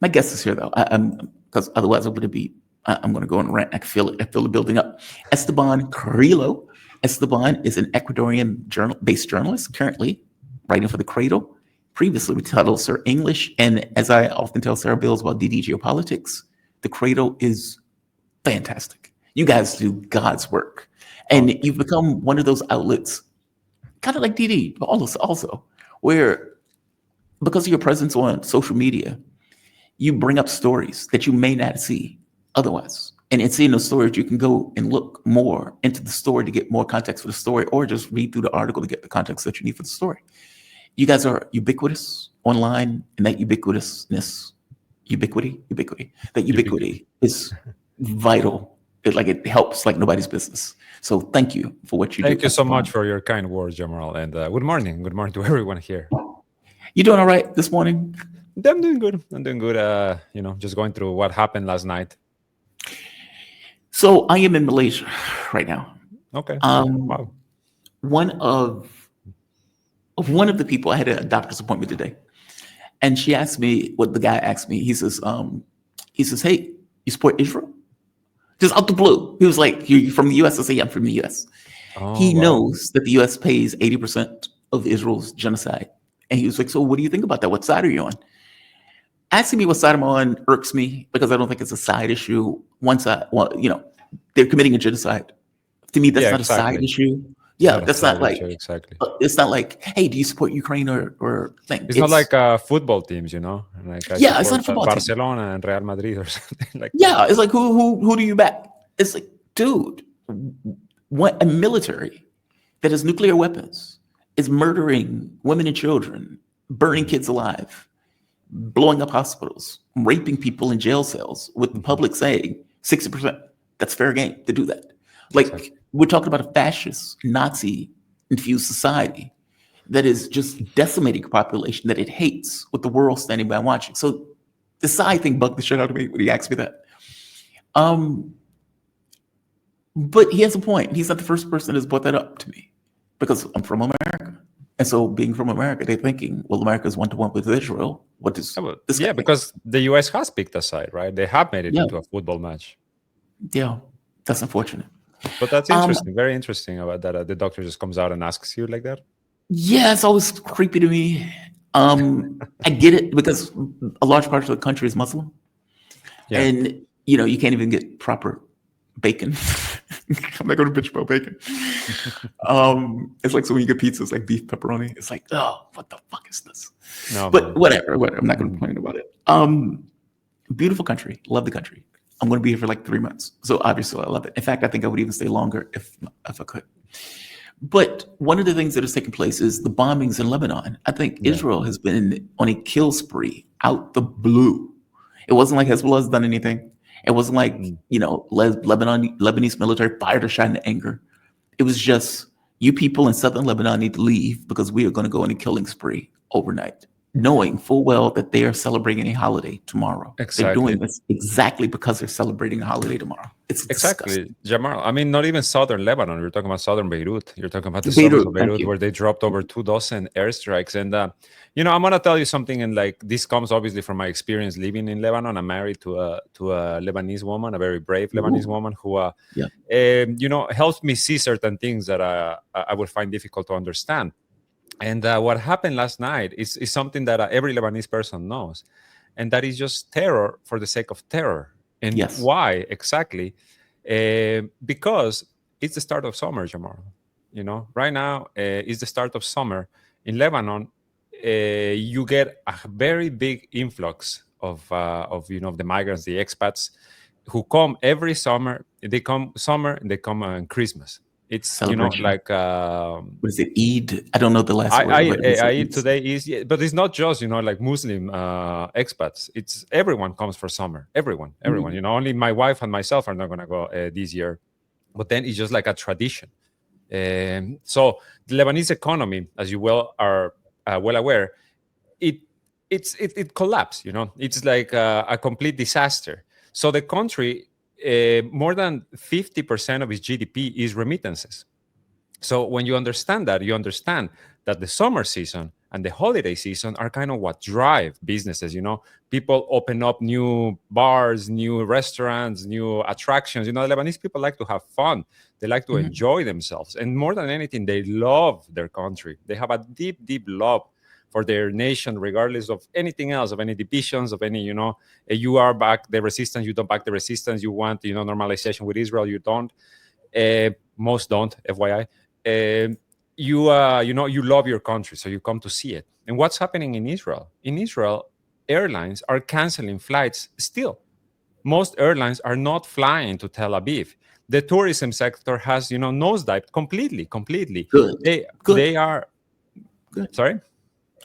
My guest is here though. Because otherwise I'm going to be. I'm going to go on a rant. I feel it. I feel it building up. Esteban Carrillo. Esteban is an Ecuadorian based journalist currently writing for the Cradle. Previously, we titled Sir English, and as I often tell Sarah Bills about DD Geopolitics, the Cradle is fantastic. You guys do God's work, and you've become one of those outlets, kind of like DD, but also where because of your presence on social media, you bring up stories that you may not see otherwise. And in seeing those stories, you can go and look more into the story to get more context for the story, or just read through the article to get the context that you need for the story. You guys are ubiquitous online, and that ubiquity is vital. It helps like nobody's business. So thank you for what you do. Thank you so much for your kind words, Jamarl, and good morning. Good morning to everyone here. You doing all right this morning? I'm doing good. Just going through what happened last night. So I am in Malaysia right now. Okay. Wow. One of the people, I had a doctor's appointment today, and she asked me what the guy asked me. He says, "Hey, you support Israel?" Just out the blue. He was like, "You from the U.S.?" I say, "Yeah, I'm from the U.S." He knows that the U.S. pays 80% of Israel's genocide, and he was like, "So what do you think about that? What side are you on?" Asking me what side I'm on irks me because I don't think it's a side issue. One side, they're committing a genocide. To me, that's not a side issue. Yeah, that's not like exactly. It's not like, hey, do you support Ukraine or thing? It's not like football teams, Like it's not a football Barcelona and Real Madrid or something like. Yeah, it's like who do you back? It's like, dude, what a military that has nuclear weapons is murdering women and children, burning kids alive, blowing up hospitals, raping people in jail cells, with the public saying 60%. That's fair game to do that. Like, we're talking about a fascist, Nazi-infused society that is just decimating a population that it hates, with the world standing by watching. So the side thing bugged the shit out of me when he asked me that. But he has a point. He's not the first person that's brought that up to me, because I'm from America. And so being from America, they're thinking, well, America's one-to-one with Israel. What is this? Yeah, because the U.S. has picked a side, right? They have made it into a football match. Yeah, that's unfortunate. But that's interesting, very interesting about that. The doctor just comes out and asks you like that. Yeah, it's always creepy to me. I get it, because a large part of the country is Muslim. Yeah. And, you can't even get proper bacon. I'm not going to bitch about bacon. It's like, so when you get pizza, it's like beef pepperoni. It's like, oh, what the fuck is this? No, but whatever. I'm not going to complain about it. Beautiful country. Love the country. I'm going to be here for like 3 months. So obviously I love it. In fact, I think I would even stay longer if I could. But one of the things that has taken place is the bombings in Lebanon. I think Israel has been on a kill spree out the blue. It wasn't like Hezbollah has done anything. It wasn't like, Lebanese military fired a shot in anger. It was just, you people in southern Lebanon need to leave, because we are going to go on a killing spree overnight, knowing full well that they are celebrating a holiday tomorrow. Exactly. They're doing this exactly because they're celebrating a holiday tomorrow. It's exactly, Jamarl. I mean, not even southern Lebanon. You're talking about southern Beirut. You're talking about the suburbs of Beirut, where they dropped over 24 airstrikes. And, I'm going to tell you something, and like, this comes obviously from my experience living in Lebanon. I'm married to a Lebanese woman, a very brave Lebanese woman who, helps me see certain things that I would find difficult to understand. And what happened last night is something that every Lebanese person knows, and that is just terror for the sake of terror. And why exactly? Because it's the start of summer, Jamarl. Right now is the start of summer in Lebanon. You get a very big influx of the migrants, the expats, who come every summer. They come summer and they come on Christmas. It's like what is it? Eid? I don't know the last word. Eid today is, but it's not just like Muslim expats. It's everyone comes for summer. Everyone. Only my wife and myself are not going to go this year, but then it's just like a tradition. So the Lebanese economy, as you are well aware, it collapsed. It's like a complete disaster. So the country, more than 50% of its GDP is remittances. So when you understand that, you understand that the summer season and the holiday season are kind of what drive businesses. People open up new bars, new restaurants, new attractions. The Lebanese people like to have fun. They like to enjoy themselves. And more than anything, they love their country. They have a deep, deep love for their nation, regardless of anything else, of any divisions, of any, you are back the resistance, you don't back the resistance, you want, normalization with Israel, you don't. Most don't, FYI. You love your country, so you come to see it. And what's happening in Israel? In Israel, airlines are canceling flights still. Most airlines are not flying to Tel Aviv. The tourism sector has, nosedived completely. Good. They are. Good. Sorry?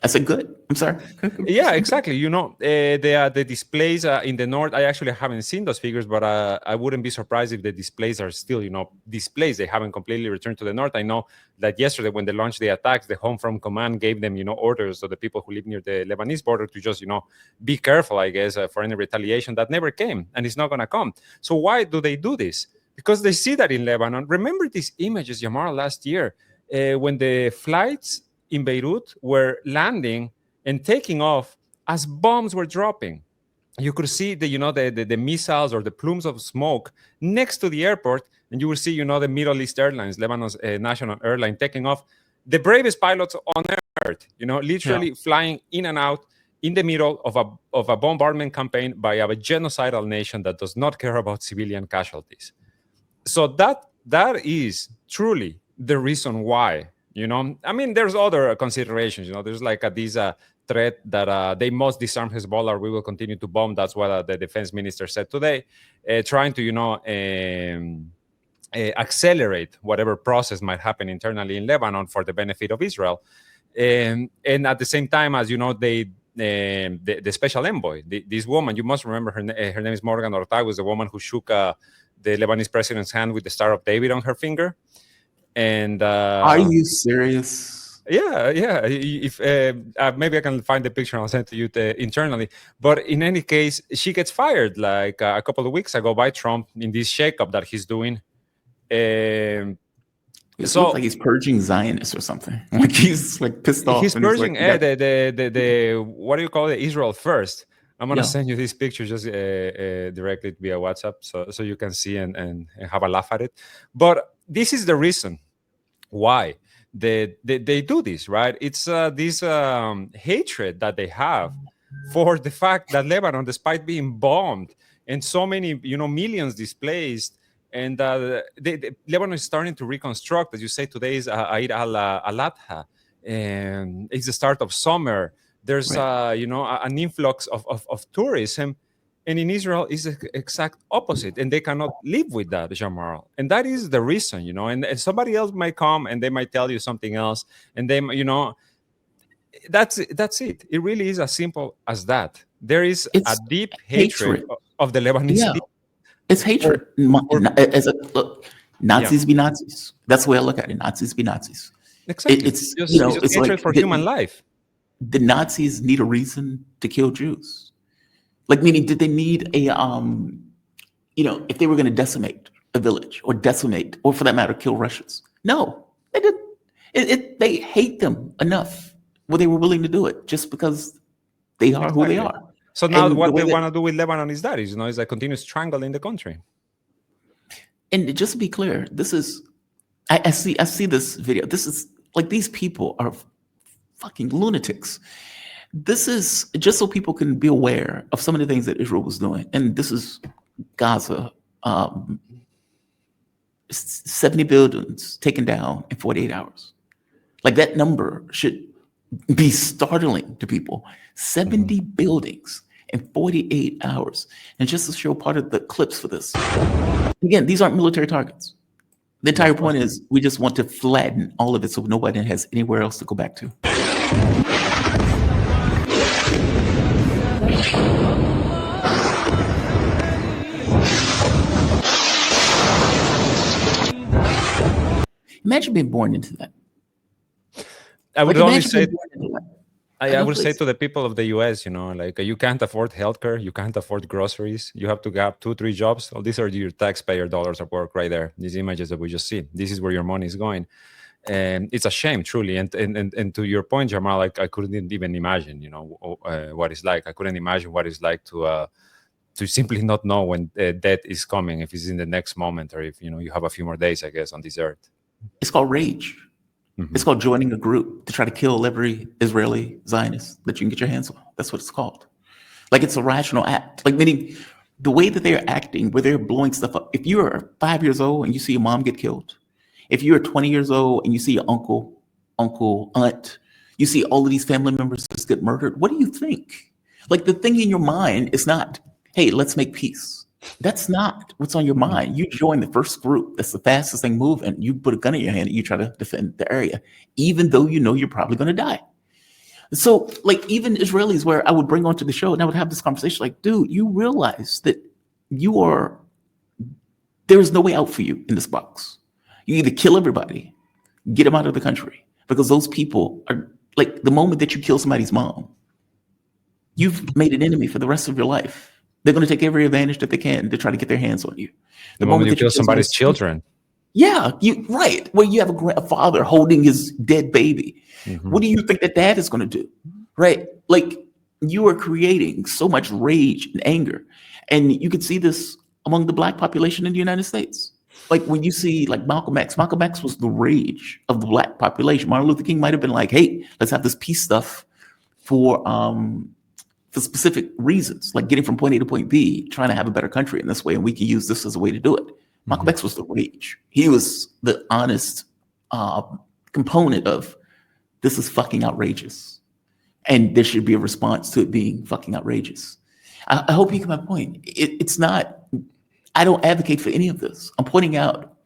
I said good. I'm sorry. Yeah, exactly. The displays in the north, I actually haven't seen those figures, but I wouldn't be surprised if the displays are still, displays. They haven't completely returned to the north. I know that yesterday when they launched the attacks, the Home Front Command gave them, orders to the people who live near the Lebanese border to just, be careful, I guess, for any retaliation. That never came, and it's not going to come. So why do they do this? Because they see that in Lebanon. Remember these images, Jamarl, last year, when the flights in Beirut were landing and taking off as bombs were dropping. You could see the missiles or the plumes of smoke next to the airport, and you will see the Middle East Airlines, Lebanon's national airline, taking off. The bravest pilots on earth, literally flying in and out in the middle of a bombardment campaign by a genocidal nation that does not care about civilian casualties. So that is truly the reason why. There's other considerations. There's like this threat that they must disarm Hezbollah or we will continue to bomb. That's what the defense minister said today, trying to, accelerate whatever process might happen internally in Lebanon for the benefit of Israel. And at the same time, as the special envoy, this woman, you must remember her name is Morgan Ortag, was the woman who shook the Lebanese president's hand with the Star of David on her finger. And are you serious? Yeah. If maybe I can find the picture and I'll send it to you internally. But in any case, she gets fired like a couple of weeks ago by Trump in this shakeup that he's doing. It looks like he's purging Zionists or something. Like he's like pissed off. He's purging the what do you call it? Israel first. I'm gonna send you this picture just directly via WhatsApp, so you can see and have a laugh at it. But this is the reason why they do this, right? It's this hatred that they have for the fact that Lebanon, despite being bombed and so many millions displaced, and Lebanon is starting to reconstruct. As you say, today is Eid al-Adha, and it's the start of summer. There's an influx of tourism, and in Israel is the exact opposite, and they cannot live with that, Jamarl. And that is the reason, and somebody else might come and they might tell you something else, and they, that's it. It really is as simple as that. There is a deep hatred of the Lebanese people. It's hatred. Look, Nazis be Nazis. That's the way I look at it. Nazis be Nazis. Exactly. It's hatred like for human life. The Nazis need a reason to kill Jews. Like, meaning, did they need a, if they were going to decimate a village or for that matter, kill Russians? No, they didn't. They hate them enough where they were willing to do it just because they are who they are. So now what they want to do with Lebanon is that, is like continue strangling the country. And just to be clear, this is, I see this video. This is like, these people are fucking lunatics. This is just so people can be aware of some of the things that Israel was doing. And this is Gaza, 70 buildings taken down in 48 hours. Like, that number should be startling to people. 70 buildings in 48 hours. And just to show part of the clips for this. Again, these aren't military targets. The entire point is we just want to flatten all of it so nobody has anywhere else to go back to. Imagine being born into that. I would only say, I would say to the people of the US, like, you can't afford healthcare, you can't afford groceries, you have to have 2-3 jobs. Well, these are your taxpayer dollars at work right there. These images that we just see, this is where your money is going. it's a shame, truly. And to your point, Jamal, I couldn't even imagine, what it's like. I couldn't imagine what it's like to simply not know when death is coming, if it's in the next moment, or if you have a few more days, I guess, on this earth. It's called rage. Mm-hmm. It's called joining a group to try to kill every Israeli Zionist that you can get your hands on. That's what it's called. Like, it's a rational act. Like, meaning the way that they're acting, where they're blowing stuff up. If you're 5 years old and you see your mom get killed, if you're 20 years old and you see your uncle, aunt, you see all of these family members just get murdered, what do you think? Like, the thing in your mind is not, hey, let's make peace. That's not what's on your mind. You join the first group. That's the fastest thing moving. You put a gun in your hand and you try to defend the area, even though you know you're probably going to die. So, like, even Israelis, where I would bring onto the show and I would have this conversation, like, dude, you realize that there is no way out for you in this box. You either kill everybody, get them out of the country, because those people are, like, the moment that you kill somebody's mom, you've made an enemy for the rest of your life. They're going to take every advantage that they can to try to get their hands on you. The moment you kill somebody's children. Yeah, right. Well, you have a father holding his dead baby. Mm-hmm. What do you think that dad is going to do? Right? Like, you are creating so much rage and anger. And you can see this among the Black population in the United States. Like, when you see, like, Malcolm X was the rage of the Black population. Martin Luther King might have been like, hey, let's have this peace stuff for specific reasons, like getting from point A to point B, trying to have a better country in this way, and we can use this as a way to do it. Malcolm X was the rage. He was the honest component of, this is fucking outrageous, and there should be a response to it being fucking outrageous. I hope you get my point. It's not, I don't advocate for any of this. I'm pointing out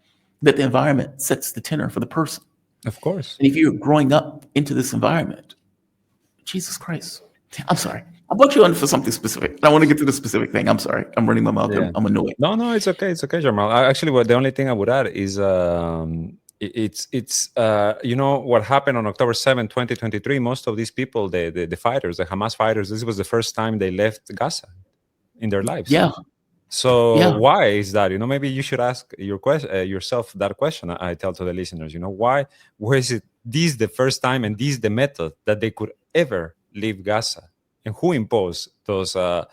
that the environment sets the tenor for the person. Of course. And if you're growing up into this environment, Jesus Christ. I'm sorry. I brought you on for something specific. I want to get to the specific thing. I'm sorry. I'm running my mouth. Yeah. I'm annoyed. No, it's okay. It's okay, Jamarl. Actually, the only thing I would add is it's what happened on October 7, 2023. Most of these people, the fighters, the Hamas fighters, this was the first time they left Gaza in their lives. Yeah. So why is that? Maybe you should ask yourself that question. I tell to the listeners, why is it this the first time and this the method that they could ever leave Gaza? And who imposed that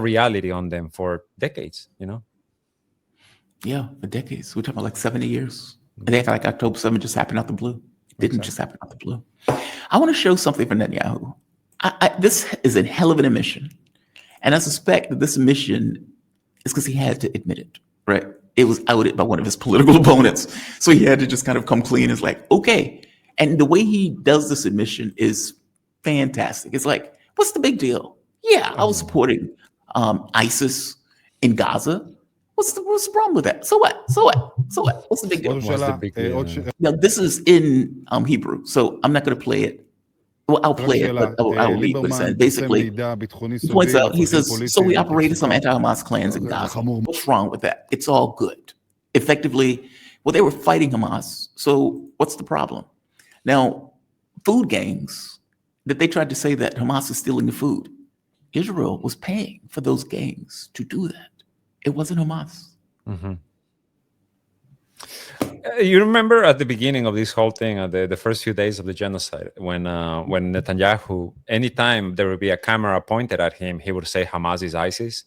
reality on them for decades, Yeah, for decades. We're talking about like 70 years. And they act like October 7 just happened out the blue. It didn't just happen out the blue. I want to show something for Netanyahu. This is a hell of an admission. And I suspect that this admission is because he had to admit it, right? It was outed by one of his political opponents. So he had to just kind of come clean. It's like, okay. And the way he does this admission is fantastic. It's like, what's the big deal? Yeah, I was supporting ISIS in Gaza. What's the problem with that? So what? What's the big deal? Now, this is in Hebrew, so I'm not going to play it. Well, I'll play it, but I'll read what he said. Basically, he points out, he says, so we operated some anti-Hamas clans in Gaza. What's wrong with that? It's all good. Effectively, well, they were fighting Hamas, so what's the problem? Now, food gangs, that they tried to say that Hamas is stealing the food. Israel was paying for those gangs to do that. It wasn't Hamas. Mm-hmm. You remember at the beginning of this whole thing, the first few days of the genocide, when Netanyahu, anytime there would be a camera pointed at him, he would say Hamas is ISIS,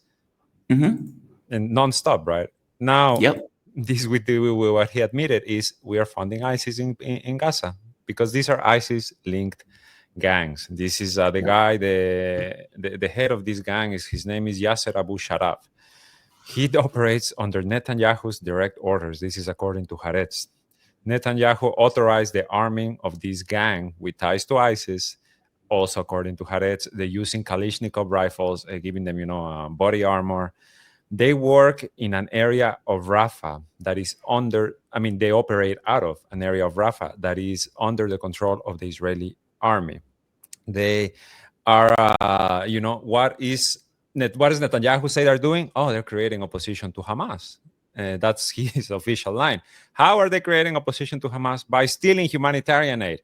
and nonstop, right? Now, this with what he admitted is we are funding ISIS in Gaza because these are ISIS-linked gangs. This is the guy, the head of this gang his name is Yasser Abu Sharaf. He operates under Netanyahu's direct orders. This is according to Haaretz. Netanyahu authorized the arming of this gang with ties to ISIS. Also, according to Haaretz, they're using Kalashnikov rifles, giving them, body armor. They work in an area of Rafah that is they operate out of an area of Rafah that is under the control of the Israeli army. They are, what does Netanyahu say they're doing? Oh, they're creating opposition to Hamas. That's his official line. How are they creating opposition to Hamas? By stealing humanitarian aid,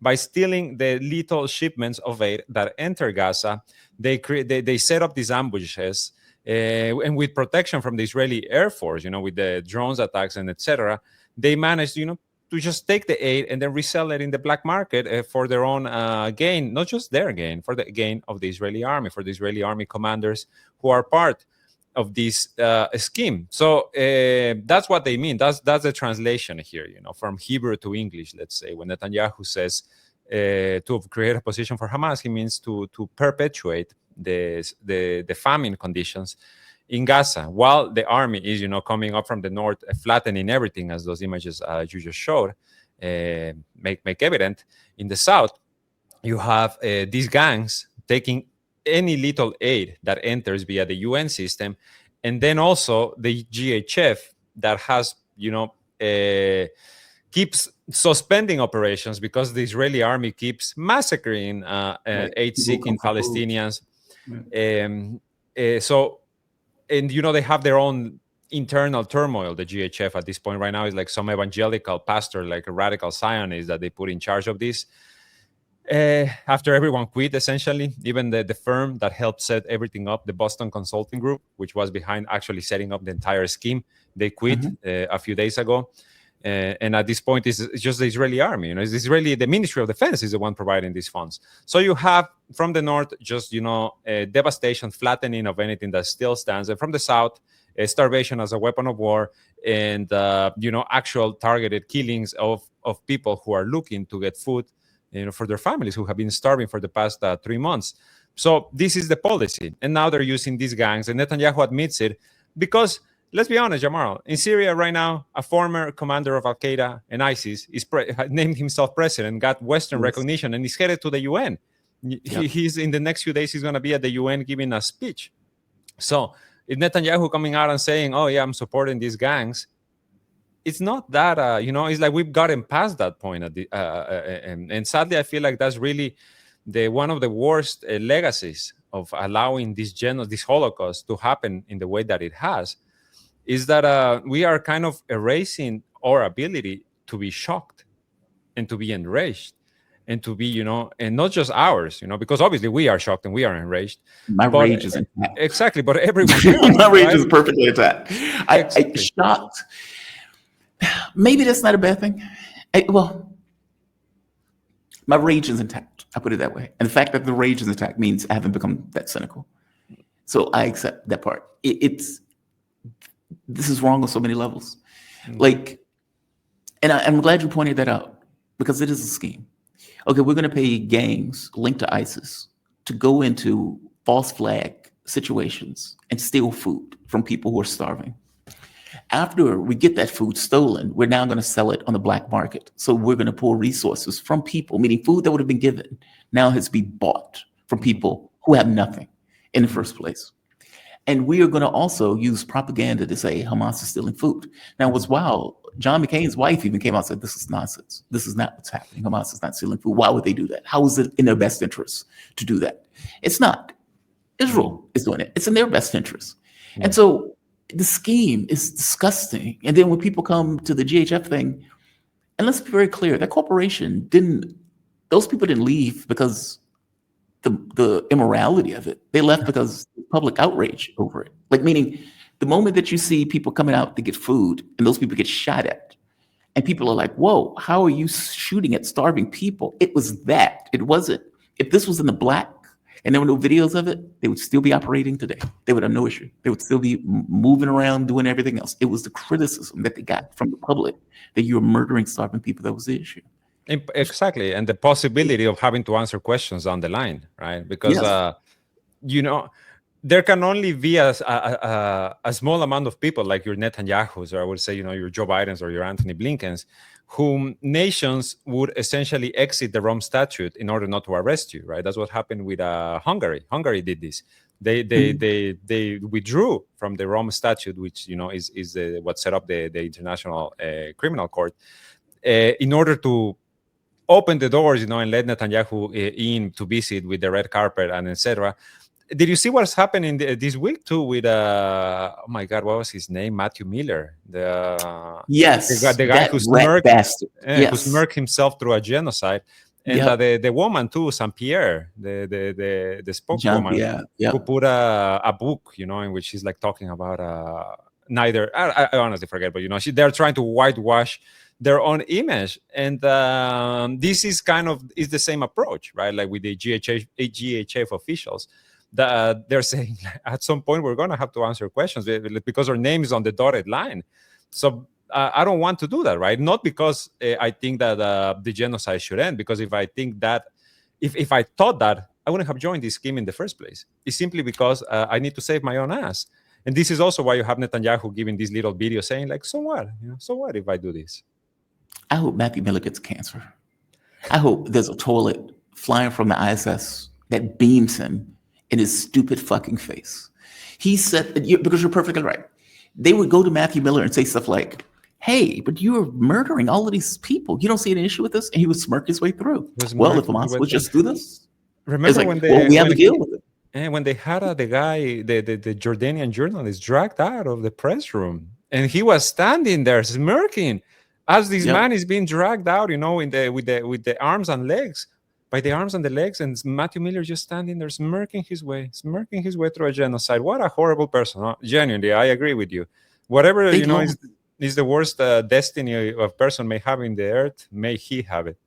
by stealing the lethal shipments of aid that enter Gaza. They set up these ambushes, and with protection from the Israeli Air Force, with the drones attacks and etc. They managed, to to just take the aid and then resell it in the black market for their own gain, not just their gain, for the gain of the Israeli army, for the Israeli army commanders who are part of this scheme. So that's what they mean. That's the translation here, from Hebrew to English, let's say. When Netanyahu says to create a position for Hamas, he means to perpetuate the famine conditions in Gaza, while the army is, coming up from the north, flattening everything, as those images you just showed make evident. In the south, you have these gangs taking any little aid that enters via the UN system, and then also the GHF that has, keeps suspending operations because the Israeli army keeps massacring aid-seeking Palestinians. And they have their own internal turmoil. The GHF at this point right now is like some evangelical pastor, like a radical Zionist that they put in charge of this. After everyone quit, essentially, even the firm that helped set everything up, the Boston Consulting Group, which was behind actually setting up the entire scheme, they quit a few days ago. And at this point, it's just the Israeli army. It's the Ministry of Defense is the one providing these funds. So you have from the north just devastation, flattening of anything that still stands, and from the south, starvation as a weapon of war, and actual targeted killings of people who are looking to get food, for their families who have been starving for the past 3 months. So this is the policy, and now they're using these gangs, and Netanyahu admits it because. Let's be honest, Jamarl. In Syria right now, a former commander of Al-Qaeda and ISIS is named himself president, got Western recognition, and is headed to the UN. He's in the next few days, he's going to be at the UN giving a speech. So if Netanyahu coming out and saying, oh, yeah, I'm supporting these gangs, it's not that, it's like we've gotten past that point. And sadly, I feel like that's really one of the worst legacies of allowing this Holocaust to happen in the way that it has. Is that we are kind of erasing our ability to be shocked and to be enraged and to be, and not just ours, because obviously we are shocked and we are enraged. My rage is intact. Exactly, but everyone else, my rage is perfectly intact. I'm shocked. Maybe that's not a bad thing. My rage is intact. I put it that way. And the fact that the rage is intact means I haven't become that cynical. So I accept that part. This is wrong on so many levels. And I'm glad you pointed that out because it is a scheme. Okay, we're going to pay gangs linked to ISIS to go into false flag situations and steal food from people who are starving. After we get that food stolen, we're now going to sell it on the black market. So we're going to pull resources from people, meaning food that would have been given now has to be bought from people who have nothing in the first place. And we are going to also use propaganda to say Hamas is stealing food. Now, what's wild, John McCain's wife even came out and said, this is nonsense. This is not what's happening. Hamas is not stealing food. Why would they do that? How is it in their best interest to do that? It's not. Israel is doing it. It's in their best interest. And so the scheme is disgusting. And then when people come to the GHF thing, and let's be very clear, that corporation those people didn't leave because the immorality of it. They left because public outrage over it. Meaning the moment that you see people coming out to get food and those people get shot at and people are like, whoa, how are you shooting at starving people? It was that. It wasn't. If this was in the black and there were no videos of it, they would still be operating today. They would have no issue. They would still be moving around, doing everything else. It was the criticism that they got from the public that you were murdering starving people. That was the issue. Exactly. And the possibility of having to answer questions down the line, right? Because, there can only be a small amount of people like your Netanyahus, or I would say, your Joe Bidens or your Anthony Blinkens, whom nations would essentially exit the Rome Statute in order not to arrest you, right? That's what happened with Hungary. Hungary did this. They withdrew from the Rome Statute, which is what set up the International Criminal Court, in order to open the doors, and let Netanyahu in to visit with the red carpet and etc. Did you see what's happening this week too with oh my God, what was his name? Matthew Miller, the guy who smirked himself through a genocide, and the woman too, St. Pierre, the spokeswoman, who put a book, in which she's like talking about neither. I honestly forget, but they're trying to whitewash their own image. And this is is the same approach, right? Like with the GHF officials, that they're saying at some point we're going to have to answer questions because our name is on the dotted line. So I don't want to do that, right? Not because I think that the genocide should end, because if I think that, if I thought that, I wouldn't have joined this scheme in the first place. It's simply because I need to save my own ass. And this is also why you have Netanyahu giving this little video saying, like, so what? So what if I do this? I hope Matthew Miller gets cancer. I hope there's a toilet flying from the ISS that beams him in his stupid fucking face. He said, because you're perfectly right. They would go to Matthew Miller and say stuff like, hey, but you're murdering all of these people. You don't see an issue with this? And he would smirk his way through. Well, if Hamas would just do this. Remember like, when they, we have to deal with it. And when they had the guy, the Jordanian journalist, dragged out of the press room, and he was standing there smirking as this man is being dragged out, with the arms and legs, by the arms and the legs, and Matthew Miller just standing there smirking his way through a genocide. What a horrible person! Huh? Genuinely, I agree with you. Whatever is the worst destiny a person may have in the earth, may he have it.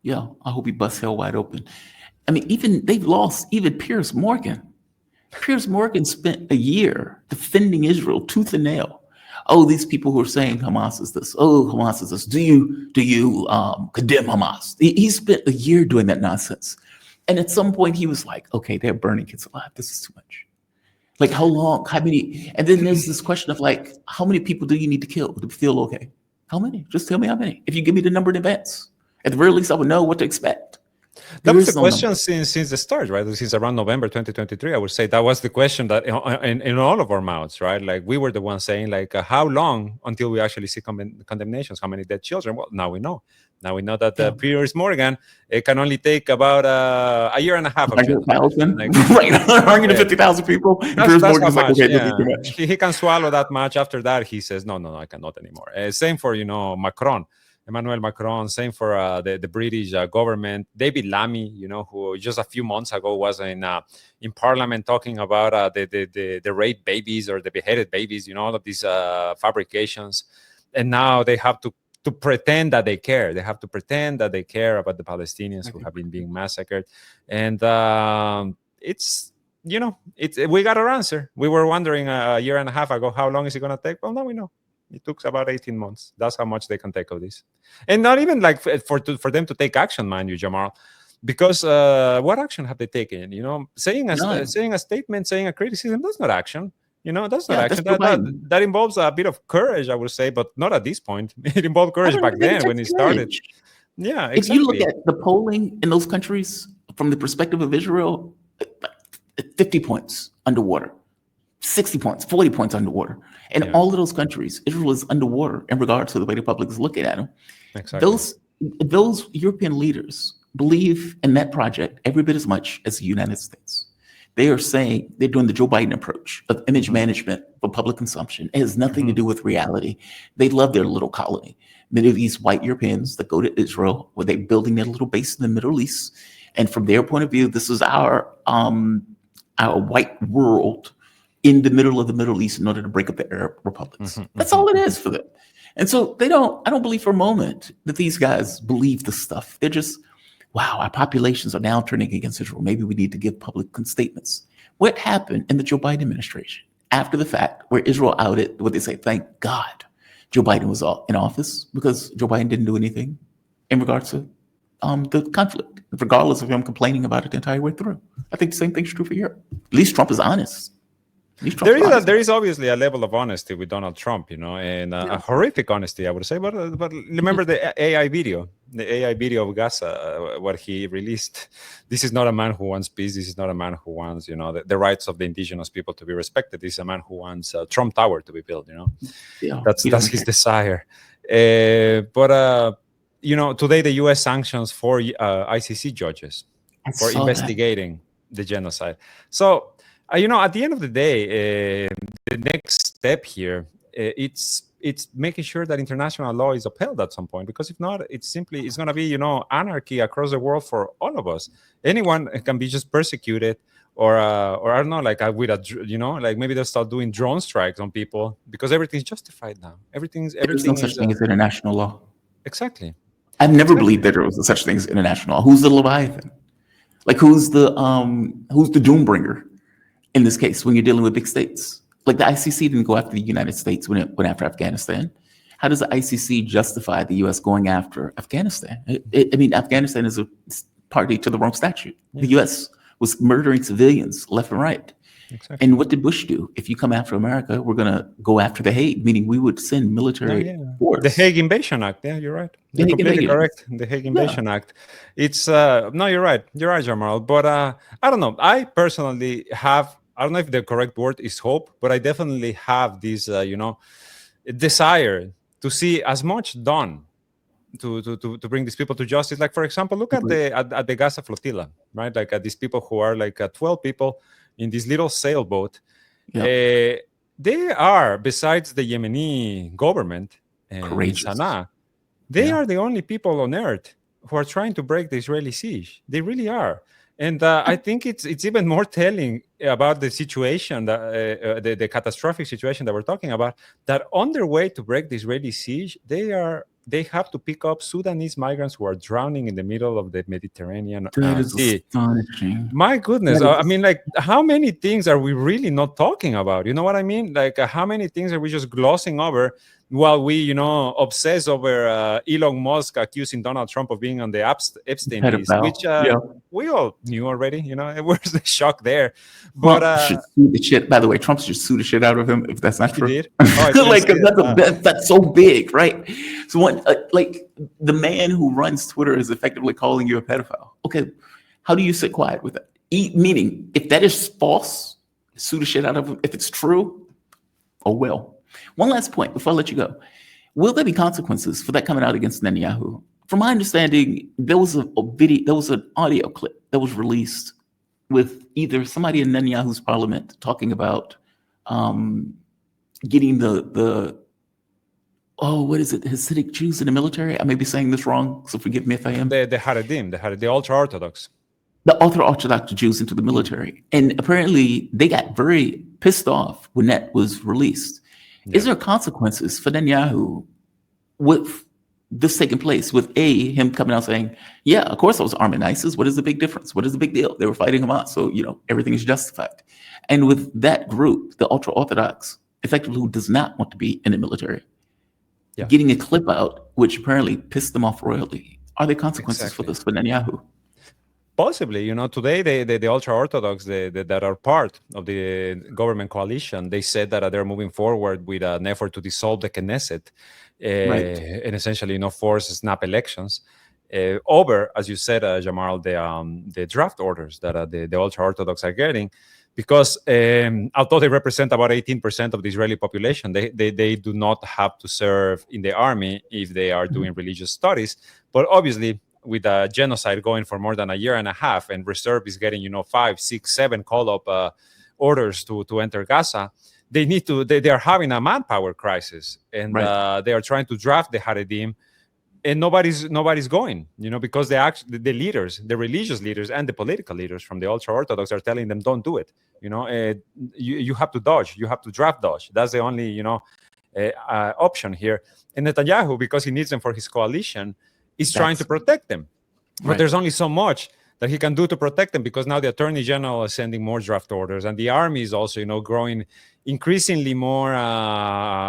Yeah, I hope he busts hell wide open. I mean, they've lost even Piers Morgan. Piers Morgan spent a year defending Israel tooth and nail. Oh, these people who are saying Hamas is this. Oh, Hamas is this. Do you condemn Hamas? He spent a year doing that nonsense. And at some point he was like, okay, they're burning kids alive. This is too much. Like how long, how many? And then there's this question of like, how many people do you need to kill to feel okay? How many? Just tell me how many. If you give me the number in advance, at the very least I would know what to expect. That was the question since the start, right? Since around November 2023, I would say that was the question that in all of our mouths, right? Like we were the ones saying, like, how long until we actually see condemnations? How many dead children? Well, now we know. Now we know that Piers Morgan can only take about a year and a half. 100,000, like, right? 150,000 people. Piers Morgan's like, okay, this is too much. He can swallow that much. After that, he says, no, I cannot anymore. Same for Macron. Emmanuel Macron, same for the British government. David Lammy, who just a few months ago was in Parliament talking about the raped babies or the beheaded babies, all of these fabrications. And now they have to pretend that they care. They have to pretend that they care about the Palestinians who have been being massacred. And we got our answer. We were wondering a year and a half ago, how long is it going to take? Well, now we know. It took about 18 months. That's how much they can take of this. And not even like for them to take action, mind you, Jamarl. Because what action have they taken? Saying a statement, saying a criticism, that's not action. That's not action. That involves a bit of courage, I would say, but not at this point. It involved courage back then when it started. Yeah, exactly. If you look at the polling in those countries from the perspective of Israel, 50 points underwater. 60 points, 40 points underwater. In all of those countries, Israel is underwater in regards to the way the public is looking at them. Exactly. Those European leaders believe in that project every bit as much as the United States. They are saying they're doing the Joe Biden approach of image management for public consumption. It has nothing to do with reality. They love their little colony. Many of these white Europeans that go to Israel, where they're building their little base in the Middle East. And from their point of view, this is our white world in the middle of the Middle East in order to break up the Arab republics. That's all it is for them. And so I don't believe for a moment that these guys believe this stuff. They're just, wow, our populations are now turning against Israel. Maybe we need to give public statements. What happened in the Joe Biden administration after the fact where Israel outed what they say, thank God Joe Biden was in office, because Joe Biden didn't do anything in regards to the conflict, regardless of him complaining about it the entire way through. I think the same thing's true for Europe. At least Trump is honest. There is obviously a level of honesty with Donald Trump, and a horrific honesty, I would say. But remember the AI video of Gaza, what he released. This is not a man who wants peace. This is not a man who wants, the rights of the indigenous people to be respected. This is a man who wants Trump Tower to be built. That's his desire. But today the U.S. sanctions 4 ICC judges for investigating the genocide. So. At the end of the day, the next step here, it's making sure that international law is upheld at some point. Because if not, it's going to be, anarchy across the world for all of us. Anyone can be just persecuted, or I don't know, like like maybe they'll start doing drone strikes on people because everything's justified now. There's no such thing as international law. Exactly. I've never believed that there was such thing as international law. Who's the Leviathan? Like who's the doombringer in this case when you're dealing with big states? Like the ICC didn't go after the United States when it went after Afghanistan. How does the ICC justify the U.S. going after Afghanistan? I mean, Afghanistan is a party to the Rome Statute. Yeah. The U.S. was murdering civilians left and right. Exactly. And what did Bush do? If you come after America, we're going to go after the Hague, meaning we would send military force. The Hague Invasion Act. Yeah, you're right. You're completely correct. The Hague Invasion Act. It's, no, you're right. You're right, Jamarl. But I don't know. I personally have, I don't know if the correct word is hope, but I definitely have this, desire to see as much done to bring these people to justice. Like, for example, look at the Gaza flotilla, right? Like at these people who are like 12 people in this little sailboat. They are, besides the Yemeni government in Sana'a, they are the only people on earth who are trying to break the Israeli siege. They really are. And I think it's even more telling about the situation, the catastrophic situation that we're talking about, that on their way to break the Israeli siege, they have to pick up Sudanese migrants who are drowning in the middle of the Mediterranean Sea. Astonishing. My goodness. I mean, like, how many things are we really not talking about? You know what I mean? Like, how many things are we just glossing over while we, obsess over Elon Musk accusing Donald Trump of being on the Epstein list, which we all knew already. Where's the shock there? But should sue the shit. By the way, Trump should sue the shit out of him if that's not true. Did? Oh, like that's so big, right? So like the man who runs Twitter is effectively calling you a pedophile. Okay, how do you sit quiet with that? Meaning, if that is false, sue the shit out of him. If it's true, oh well. One last point before I let you go. Will there be consequences for that coming out against Netanyahu? From my understanding, there was a video, there was an audio clip that was released with either somebody in Netanyahu's parliament talking about getting the what is it, Hasidic Jews in the military? I may be saying this wrong, so forgive me if I am. The Haredim, the ultra-Orthodox. The ultra-Orthodox Jews into the military. And apparently they got very pissed off when that was released. Yeah. Is there consequences for Netanyahu with this taking place, with him coming out saying, yeah, of course I was arming ISIS. What is the big difference? What is the big deal? They were fighting Hamas, so everything is justified. And with that group, the ultra-Orthodox, effectively who does not want to be in the military, getting a clip out, which apparently pissed them off royally. Are there consequences for this for Netanyahu? Possibly, today the ultra-Orthodox that are part of the government coalition, they said that they're moving forward with an effort to dissolve the Knesset and essentially, force snap elections over, as you said, Jamarl, the draft orders that the ultra-Orthodox are getting, because although they represent about 18% of the Israeli population, they do not have to serve in the army if they are doing religious studies, but obviously, with a genocide going for more than a year and a half, and reserve is getting 5, 6, 7 call-up orders to enter Gaza, they are having a manpower crisis, and they are trying to draft the Haredim, and nobody's going, because the leaders, the religious leaders and the political leaders from the ultra-Orthodox are telling them, don't do it. You have to dodge, you have to draft dodge. That's the only option here. And Netanyahu, because he needs them for his coalition, is trying to protect them. But there's only so much that he can do to protect them, because now the Attorney General is sending more draft orders, and the army is also, growing increasingly more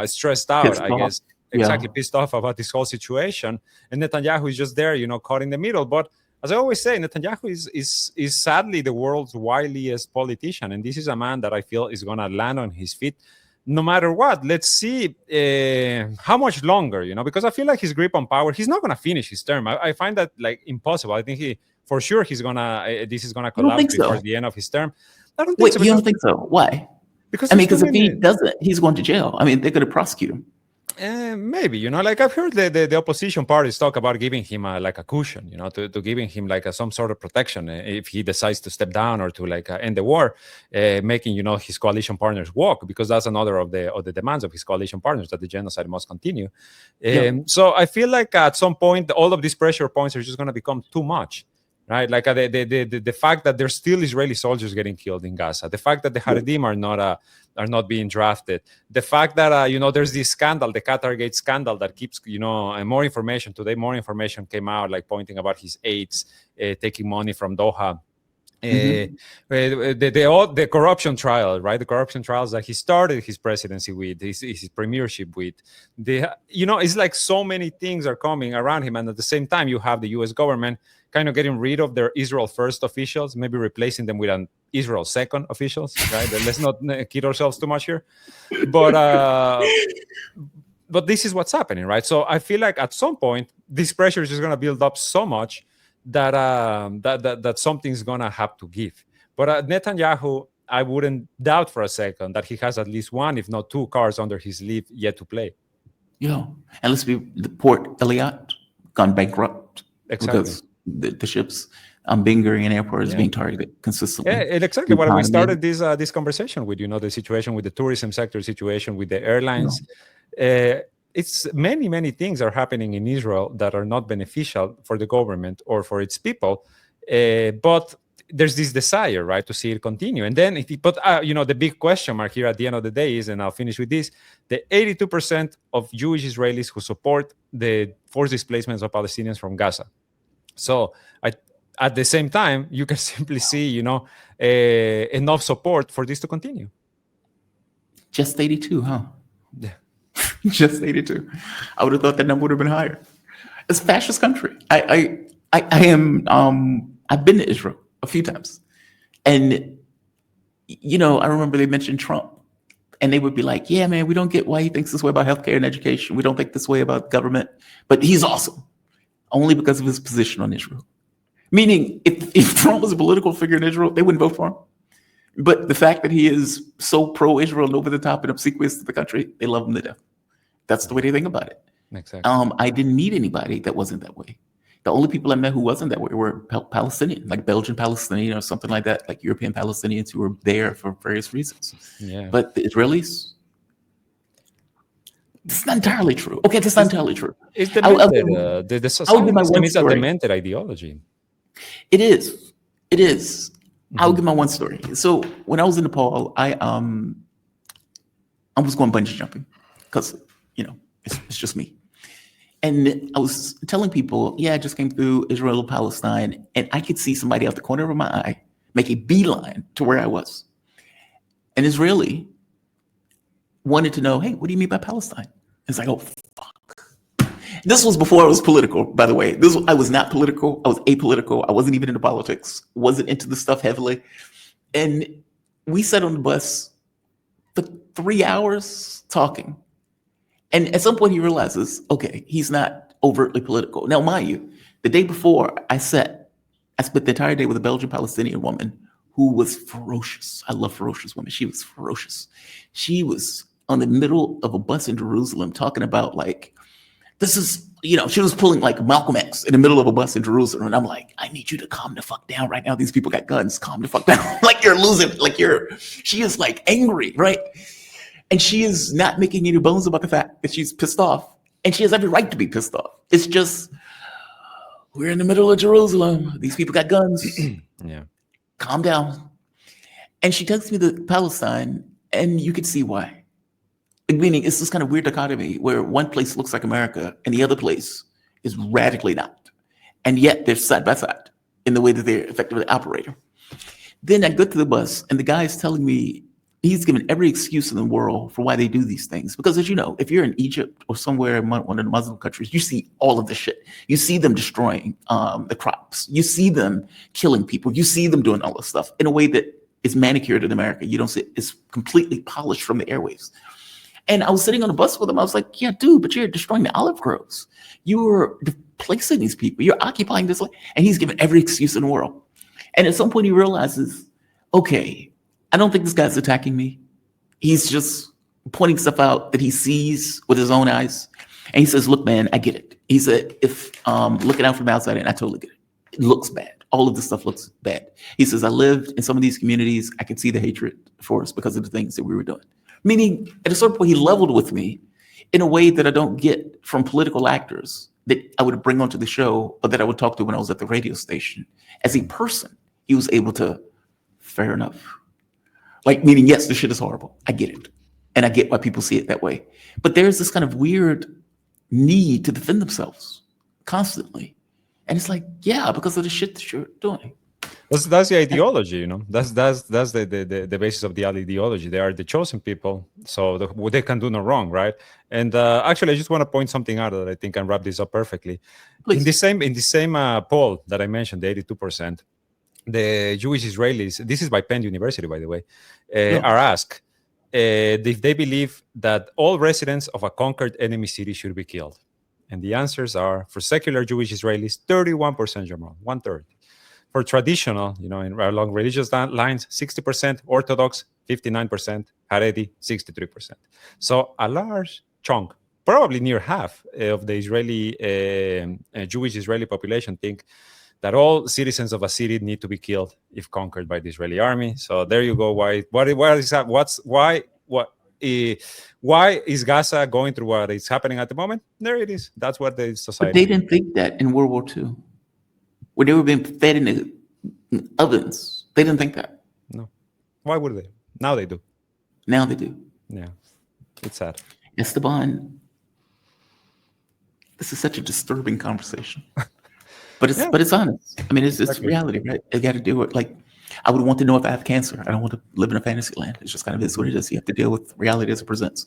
stressed out, I guess. Exactly, pissed off about this whole situation. And Netanyahu is just there, caught in the middle. But as I always say, Netanyahu is sadly the world's wiliest politician. And this is a man that I feel is going to land on his feet no matter what. Let's see how much longer, because I feel like his grip on power, he's not going to finish his term. I find that like impossible. I think for sure this is going to collapse before the end of his term. I don't think so. You don't think so? Why? Because if he doesn't, he's going to jail. I mean, they're going to prosecute him. Maybe, like I've heard the opposition parties talk about giving him a cushion, to giving him some sort of protection if he decides to step down or to end the war, making, his coalition partners walk, because that's another of the demands of his coalition partners, that the genocide must continue. So I feel like at some point, all of these pressure points are just going to become too much, right? Like the fact that there's still Israeli soldiers getting killed in Gaza, the fact that the Haredim are not being drafted, the fact that there's this scandal, the Qatargate scandal, that keeps and more information today. More information came out, like pointing about his aides taking money from Doha. The corruption trial, right? The corruption trials that he started his presidency with, his premiership with. It's like so many things are coming around him, and at the same time, you have the U.S. government kind of getting rid of their Israel first officials, maybe replacing them with an Israel second officials, right? Let's not kid ourselves too much here, but this is what's happening, right? So I feel like at some point, this pressure is just going to build up so much that that something's gonna have to give. But Netanyahu, I wouldn't doubt for a second that he has at least one, if not two, cards under his sleeve yet to play. Yeah, and let's be the Port Elliott gone bankrupt because the ships on Ben Gurion Airport is being targeted consistently. Yeah, exactly what we started this conversation with. The situation with the tourism sector, situation with the airlines. It's many things are happening in Israel that are not beneficial for the government or for its people, but there's this desire, right, to see it continue. And then, the big question mark here at the end of the day is, and I'll finish with this: the 82% of Jewish Israelis who support the forced displacements of Palestinians from Gaza. So, at the same time, you can simply see, enough support for this to continue. Just 82, huh? Yeah. Just 82. I would have thought that number would have been higher. It's a fascist country. I am. I've been to Israel a few times, and I remember they mentioned Trump, and they would be like, "Yeah, man, we don't get why he thinks this way about healthcare and education. We don't think this way about government, but he's awesome, only because of his position on Israel." Meaning, if Trump was a political figure in Israel, they wouldn't vote for him. But the fact that he is so pro-Israel and over the top and obsequious to the country, they love him to death. That's the way they think about it. Exactly. I didn't meet anybody that wasn't that way. The only people I met who wasn't that way were Palestinian, like Belgian Palestinian or something like that, like European Palestinians who were there for various reasons. Yeah. But the Israelis, it's not entirely true. Okay, that's not entirely true. It's demented. The society is a demented ideology. It is. It is. I'll give my one story. So when I was in Nepal, I was going bungee jumping because it's just me. And I was telling people, I just came through Israel, Palestine, and I could see somebody out the corner of my eye make a beeline to where I was. An Israeli wanted to know, hey, what do you mean by Palestine? It's like, oh, fuck. This was before I was political, by the way. I was not political. I was apolitical. I wasn't even into politics. Wasn't into the stuff heavily. And we sat on the bus for 3 hours talking. And at some point he realizes, okay, he's not overtly political. Now, mind you, the day before I spent the entire day with a Belgian Palestinian woman who was ferocious. I love ferocious women. She was ferocious. She was on the middle of a bus in Jerusalem talking about this is, she was pulling like Malcolm X in the middle of a bus in Jerusalem. And I'm like, I need you to calm the fuck down right now. These people got guns. Calm the fuck down. Like you're losing, she is angry, right? And she is not making any bones about the fact that she's pissed off. And she has every right to be pissed off. It's just, we're in the middle of Jerusalem. These people got guns. Yeah. Calm down. And she takes me to Palestine, and you can see why. Meaning, it's this kind of weird dichotomy where one place looks like America and the other place is radically not. And yet they're side by side in the way that they're effectively operating. Then I go to the bus, and the guy is telling me, he's given every excuse in the world for why they do these things. Because as you know, if you're in Egypt or somewhere in one of the Muslim countries, you see all of this shit. You see them destroying the crops. You see them killing people. You see them doing all this stuff in a way that is manicured in America. You don't see it's completely polished from the airwaves. And I was sitting on the bus with him. I was like, yeah, dude, but you're destroying the olive groves. You're displacing these people. You're occupying this land. And he's given every excuse in the world. And at some point he realizes, okay, I don't think this guy's attacking me. He's just pointing stuff out that he sees with his own eyes. And he says, look, man, I get it. He said, if looking out from the outside, and I totally get it. It looks bad. All of this stuff looks bad. He says, I lived in some of these communities. I could see the hatred for us because of the things that we were doing. Meaning, at a certain point, he leveled with me in a way that I don't get from political actors that I would bring onto the show, or that I would talk to when I was at the radio station. As a person, he was able to, fair enough. Like, meaning, yes, this shit is horrible. I get it. And I get why people see it that way. But there's this kind of weird need to defend themselves constantly. And it's like, yeah, because of the shit that you're doing. That's the ideology, you know. That's the basis of the ideology. They are the chosen people, so they can do no wrong, right? And actually, I just want to point something out that I think can wrap this up perfectly. Please. In the same poll that I mentioned, the 82%, the Jewish Israelis, this is by Penn University, by the way, are asked if they believe that all residents of a conquered enemy city should be killed. And the answers are, for secular Jewish Israelis, 31%, Jamarl, 1/3. For traditional, you know, along religious lines, 60%, Orthodox, 59%, Haredi, 63%. So a large chunk, probably near half of the Israeli, Jewish Israeli population think that all citizens of a city need to be killed if conquered by the Israeli army. So there you go. Why is Gaza going through what is happening at the moment? There it is. That's what the society. But they didn't think that in World War II. When they were being fed in the ovens, they didn't think that. No. Why would they? Now they do. Now they do. Yeah. It's sad. Esteban, this is such a disturbing conversation. But it's honest. I mean, it's reality, right? You got to deal with, like, I would want to know if I have cancer. I don't want to live in a fantasy land. It's just kind of is what it is. You have to deal with reality as it presents.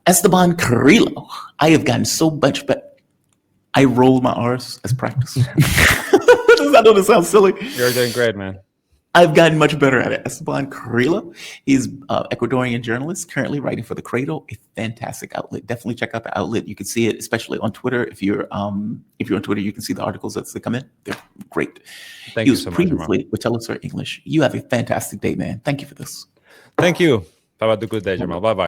Esteban Carrillo, I have gotten so much better. I roll my R's as practice. I know this sounds silly. You're doing great, man. I've gotten much better at it. Esteban Carrillo, he's Ecuadorian journalist, currently writing for The Cradle, a fantastic outlet. Definitely check out the outlet. You can see it, especially on Twitter. If you're on Twitter, you can see the articles as they come in. They're great. Thank you so much. Previously with Tell Us Our English. You have a fantastic day, man. Thank you for this. Thank you. Have a good day, Jamarl. Bye-bye.